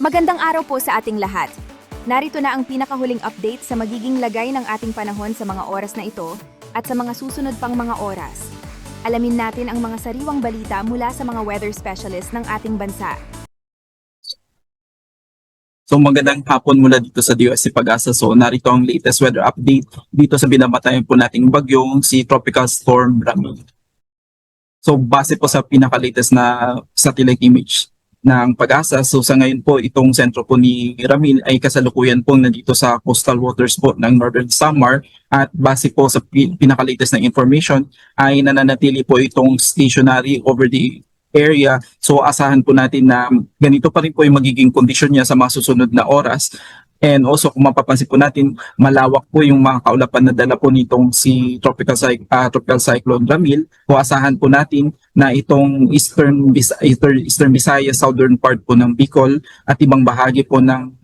Magandang araw po sa ating lahat. Narito na ang pinakahuling update sa magiging lagay ng ating panahon sa mga oras na ito at sa mga susunod pang mga oras. Alamin natin ang mga sariwang balita mula sa mga weather specialist ng ating bansa. So magandang hapon mula dito sa DOST Pag-asa. So narito ang latest weather update dito sa binabatayan po nating bagyong si Tropical Storm Ramil. So base po sa pinaka-latest na satellite image ng Pag-asa, so sa ngayon po itong sentro po ni Ramil ay kasalukuyan po nandito sa coastal waters po ng Northern Samar, at base po sa pinaka-latest na information ay nananatili po itong stationary over the area. So asahan po natin na ganito pa rin po yung magiging kondisyon niya sa mga susunod na oras. And also kung mapapansin po natin, malawak po yung mga kaulapan na dala po nitong si Tropical Cyclone Ramil. So asahan po natin na itong Eastern Visayas, southern part po ng Bicol at ibang bahagi po ng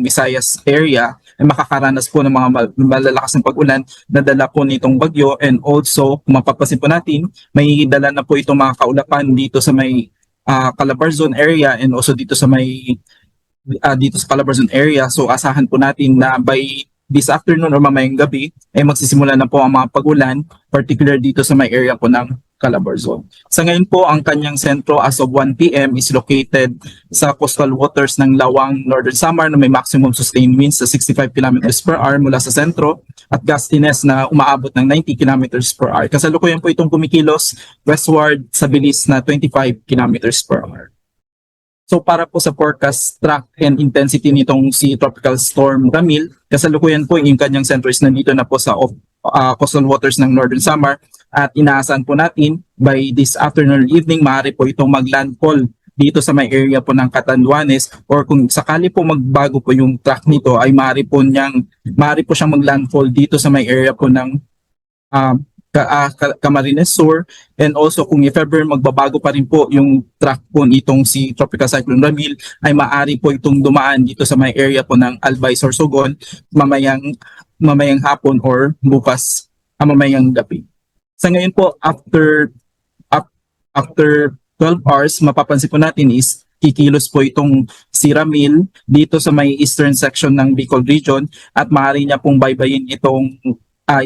Visayas area ay makakaranas po ng mga malalakas ng pag-ulan na dala po nitong bagyo. And also kung mapapansin po natin, may dala na po itong mga kaulapan dito sa may Calabarzon area and also dito sa may Calabarzon area. So asahan po natin na by this afternoon or mamayang gabi ay magsisimula na po ang mga pag-ulan, particular dito sa may area po ng Calabarzon. Sa ngayon po, ang kanyang sentro as of 1 p.m. is located sa coastal waters ng Lawang, Northern Samar na may maximum sustained winds sa 65 km per hour mula sa sentro at gustiness na umaabot ng 90 km per hour. Kasalukuyan po itong kumikilos westward sa bilis na 25 km per hour. So para po sa forecast track and intensity nitong si Tropical Storm Ramil, kasalukuyan po yung kanyang sentro is nandito na po sa coastal waters ng Northern Samar, at inaasahan po natin by this afternoon or evening maaari po itong maglandfall dito sa may area po ng Catanduanes, or kung sakali po magbago po yung track nito ay maaari po siyang maglandfall dito sa may area po ng Camarines Sur. And also kung if ever magbabago pa rin po yung track po nitong si Tropical Cyclone Ramil ay maaari po itong dumaan dito sa may area po ng Albay, Sorsogon mamayang hapon or bukas mamayang gabi. Sa ngayon po, after 12 hours, mapapansin po natin is kikilos po itong si Ramil dito sa may eastern section ng Bicol region, at maaari niya pong baybayin itong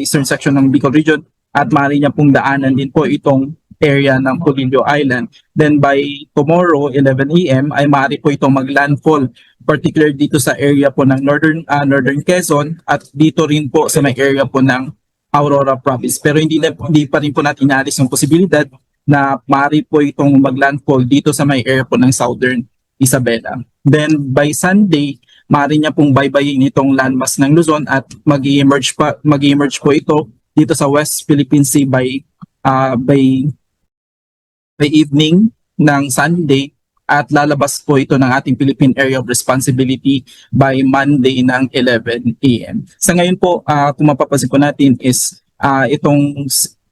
eastern section ng Bicol region, at maaari niya pong daanan din po itong area ng Polillo Island. Then by tomorrow 11 AM ay maaari po itong maglandfall, particular dito sa area po ng Northern Quezon at dito rin po sa may area po ng Aurora Province. Pero hindi pa rin po natin inalis yung posibilidad na maaari po itong maglandfall dito sa may area po ng Southern Isabela. Then by Sunday, maaari niya pong baybayin itong landmass ng Luzon at mag-emerge po ito dito sa West Philippine Sea by evening ng Sunday, at lalabas po ito ng ating Philippine Area of Responsibility by Monday ng 11 AM. Sa ngayon po, kung mapapansin po natin is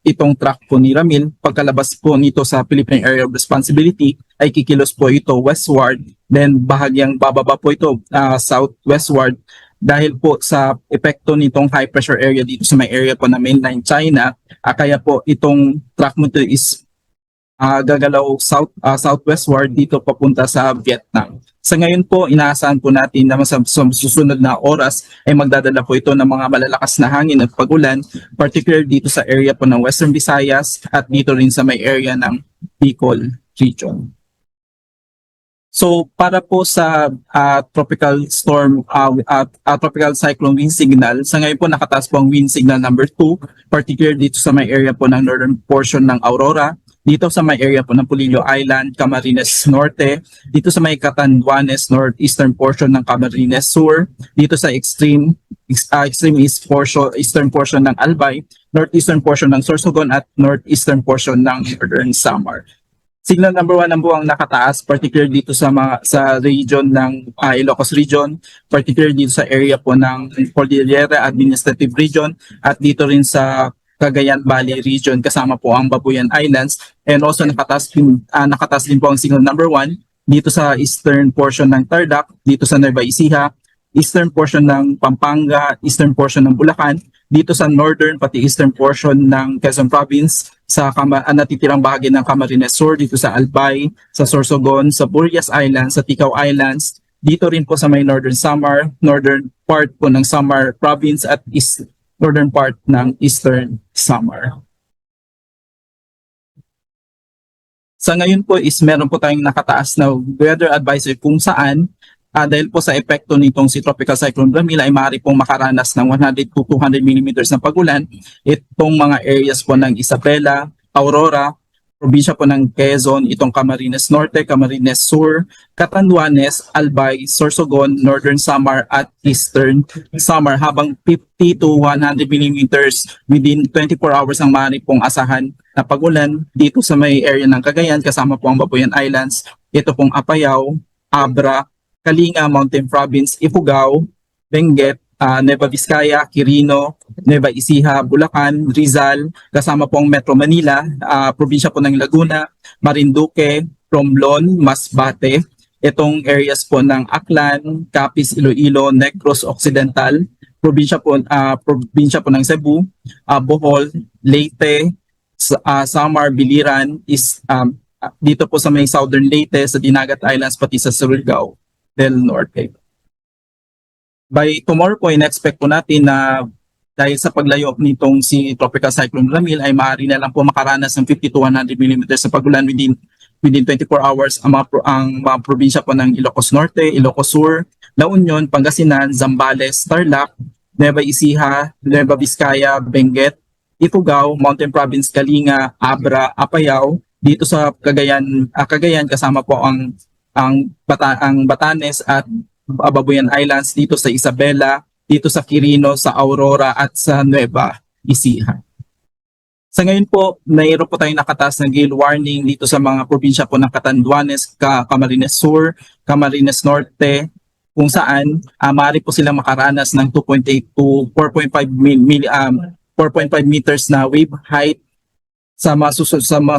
itong track po ni Ramil, pagkalabas po nito sa Philippine Area of Responsibility ay kikilos po ito westward, then bahagyang bababa po ito southwestward dahil po sa epekto nitong high pressure area dito sa may area po na mainland China. Kaya po itong track mo ito is gagalaw southwestward dito papunta sa Vietnam. Sa ngayon po, inaasahan po natin na sa susunod na oras ay magdadala po ito ng mga malalakas na hangin at pag-ulan, particular dito sa area po ng Western Visayas at dito rin sa may area ng Bicol region. So para po sa tropical cyclone wind signal, sa ngayon po nakataas po ang wind signal number 2, particular dito sa may area po ng northern portion ng Aurora, dito sa may area po ng Polillo Island, Camarines Norte, dito sa may Catanduanes, northeastern portion ng Camarines Sur, dito sa extreme eastern portion ng Albay, northeastern portion ng Sorsogon at northeastern portion ng Northern Samar. Signal number 1 ang buwang nakataas, particular dito sa region ng Ilocos region, particular dito sa area po ng Cordillera Administrative Region, at dito rin sa Cagayan Valley region kasama po ang Babuyan Islands. And also nakataas din po ang signal number 1 dito sa eastern portion ng Tarlac, dito sa Nueva Ecija, eastern portion ng Pampanga, eastern portion ng Bulacan, dito sa northern pati eastern portion ng Quezon Province, sa natitirang bahagi ng Camarines Sur, dito sa Albay, sa Sorsogon, sa Burias Islands, sa Ticao Islands, dito rin po sa may Northern Samar, northern part po ng Samar province at northern part ng Eastern Samar. Sa ngayon po is meron po tayong nakataas na weather advisory kung saan dahil po sa epekto nitong si Tropical Cyclone Ramil ay maaari pong makaranas ng 100 to 200 millimeters na pagulan. Itong mga areas po ng Isabela, Aurora, probinsya po ng Quezon, itong Camarines Norte, Camarines Sur, Catanduanes, Albay, Sorsogon, Northern Samar at Eastern Samar habang 50 to 100 millimeters within 24 hours ang maaari pong asahan na pagulan dito sa may area ng Cagayan kasama po ang Babuyan Islands, ito pong Apayao, Abra, Kalinga, Mountain Province, Ifugao, Benguet, Nueva Vizcaya, Quirino, Nueva Ecija, Bulacan, Rizal, kasama po ang Metro Manila, probinsya po ng Laguna, Marinduque, Romblon, Masbate, itong areas po ng Aklan, Capiz, Iloilo, Negros Occidental, probinsya po ng Cebu, Bohol, Leyte, Samar, Biliran, dito po sa may Southern Leyte, sa Dinagat Islands, pati sa Surigao del Norte. By tomorrow po, in-expect po natin na dahil sa paglayo nitong si Tropical Cyclone Ramil ay maaari na lang po makaranas ng 50 to 100 millimeters sa pagulan within 24 hours ang mga probinsya po ng Ilocos Norte, Ilocos Sur, La Union, Pangasinan, Zambales, Tarlac, Nueva Ecija, Nueva Vizcaya, Benguet, Ifugao, Mountain Province, Kalinga, Abra, Apayao, dito sa Cagayan kasama po ang Batanes at Babuyan Islands, dito sa Isabela, dito sa Quirino, sa Aurora at sa Nueva Ecija. Sa ngayon po, mayroon po tayong nakataas na gale warning dito sa mga probinsya po ng Catanduanes, Camarines Sur, Camarines Norte, kung saan maaari po silang makaranas ng 2.8 to 4.5 meters na wave height sa mga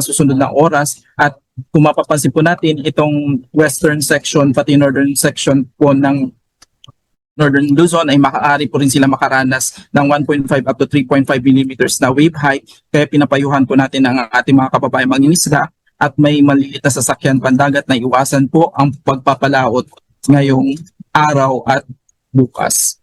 susunod na oras. At kung mapapansin po natin, itong western section pati northern section po ng Northern Luzon ay maaari po rin sila makaranas ng 1.5 up to 3.5 millimeters na wave height. Kaya pinapayuhan po natin ang ating mga kababayang mangingisda at may maliliit na sasakyan pandagat na iwasan po ang pagpapalaot ngayong araw at bukas.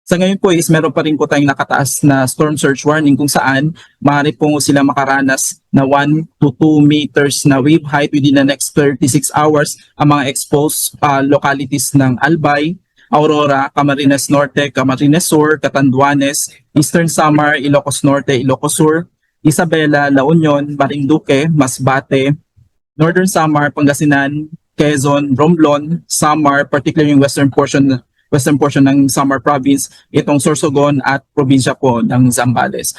Sa ngayon po is meron pa rin po tayong nakataas na storm surge warning kung saan maaari po sila makaranas na 1 to 2 meters na wave height within the next 36 hours ang mga exposed localities ng Albay, Aurora, Camarines Norte, Camarines Sur, Catanduanes, Eastern Samar, Ilocos Norte, Ilocos Sur, Isabela, La Union, Marinduque, Masbate, Northern Samar, Pangasinan, Quezon, Romblon, Samar, particularly yung western portion ng Samar Province, itong Sorsogon at probinsya po ng Zambales.